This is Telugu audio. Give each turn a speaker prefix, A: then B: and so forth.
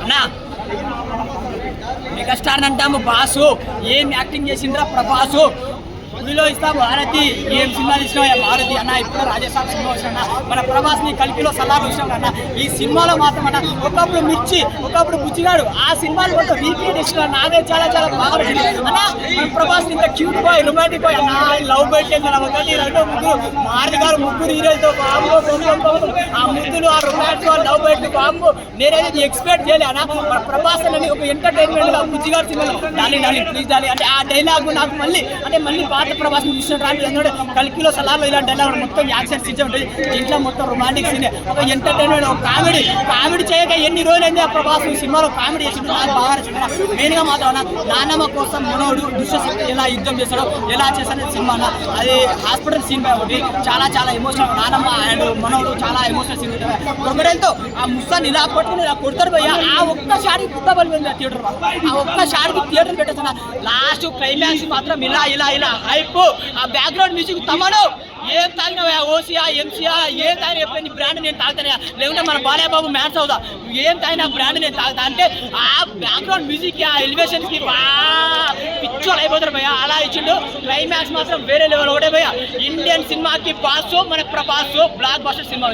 A: అన్నా మెగాస్టార్ అంటాము బాసు, ఏం యాక్టింగ్ చేసిండ్రా ప్రభాసు. పులిలో ఇస్తాము భారతి, ఏం సినిమా తీసినా భారతి అన్న. ఇప్పుడు రాజస్థాన్ సినిమా వచ్చిన మన ప్రభాస్ని కలిపిలో సలాలు వచ్చినాం అన్న. ఈ సినిమాలో మాత్రం అన్న ఒకప్పుడు మిర్చి, ఒకప్పుడు బుచ్చిగాడు, ఆ సినిమాలు మొత్తం రీక్రియేట్ చేసిన నాదే చాలా చాలా బాగా వచ్చింది అన్న. మన ప్రభాస్ ఇంత క్యూట్ బాయ్, రొమాంటిక్ బాయ్ అన్న. లవ్ పెట్టేది అన్న, 1 2 3 మారుతి గారు 3 హీరోలతో బాంబో, ఆ ముద్దులు, ఆ రొమాన్స్, ఆ లవ్ బెట్ బాంబో నేనైతే ఎక్స్పెక్ట్ చేయలే అన్న. మన ప్రభాస్ అని ఒక ఎంటర్టైన్మెంట్ బుచ్చిగాడు సినిమాలో డాలి డాలి ప్లీజ్ డాలి అంటే ఆ డైలాగ్ నాకు మళ్ళీ పాత ప్రభాస్ చూసినట్టు ఎందుకంటే కల్కిలో సలాలో ఇలాంటి డైలాగ్ మొత్తం యాక్షన్ సీన్ ఉంటుంది. దీంట్లో మొత్తం రొమాంటిక్ సీన్, ఒక ఎంటర్టైన్మెంట్, ఒక కామెడీ చేయక ఎన్ని రోజులైంది ఆ ప్రభాస్ సినిమాలో కామెడీ చేసి నాకు బాగా నచ్చింది. మెయిన్గా మాత్రం నాన్నమ్మ కోసం మనోడు దుష్టశక్తి ఎలా యుద్ధం చేస్తాడో, ఎలా చేస్తాడో సినిమా అది హాస్పిటల్ సీన్ పై ఒకటి చాలా చాలా ఎమోషనల్. నాన్నమ్మ అండ్ మనోడు చాలా ఎమోషనల్ సీన్ ఉంటుంది. క్రొకడైల్తో ఆ ముస్సాన్ని ఇలా పట్టుకుని ఇలా కొడతాడు పోయి ఆ ఒక్క షాట్కి పుట్టబడిపోయింది ఆ థియేటర్, ఆ ఒక్క షాట్కి థియేటర్ పెట్టేస్తున్నా. లాస్ట్ క్లైమాక్స్ మాత్రం ఇలా ఇలా ఇలా హైప్, ఆ బ్యాక్గ్రౌండ్ మ్యూజిక్ తమను ఏం తాగినవా, ఓసియా ఎంసీఆ ఏం తాగిన ఎప్పుడైనా బ్రాండ్ నేను తాగుతానా, లేకుంటే మన బాలయ్యబాబు మ్యాన్స్ అవుదా ఏం తాగిన బ్రాండ్ నేను తాగుతా అంటే ఆ బ్యాక్గ్రౌండ్ మ్యూజిక్ ఆ ఎలివేషన్స్కి పిచ్చోలు అయిపోతారు భయ్య. అలా ఇచ్చిండు. క్లైమాక్స్ మాత్రం వేరే లెవెల్ ఒకటే భయ్య. ఇండియన్ సినిమాకి బాసు, మన ప్రభాస్ బ్లాక్ బస్టర్ సినిమా.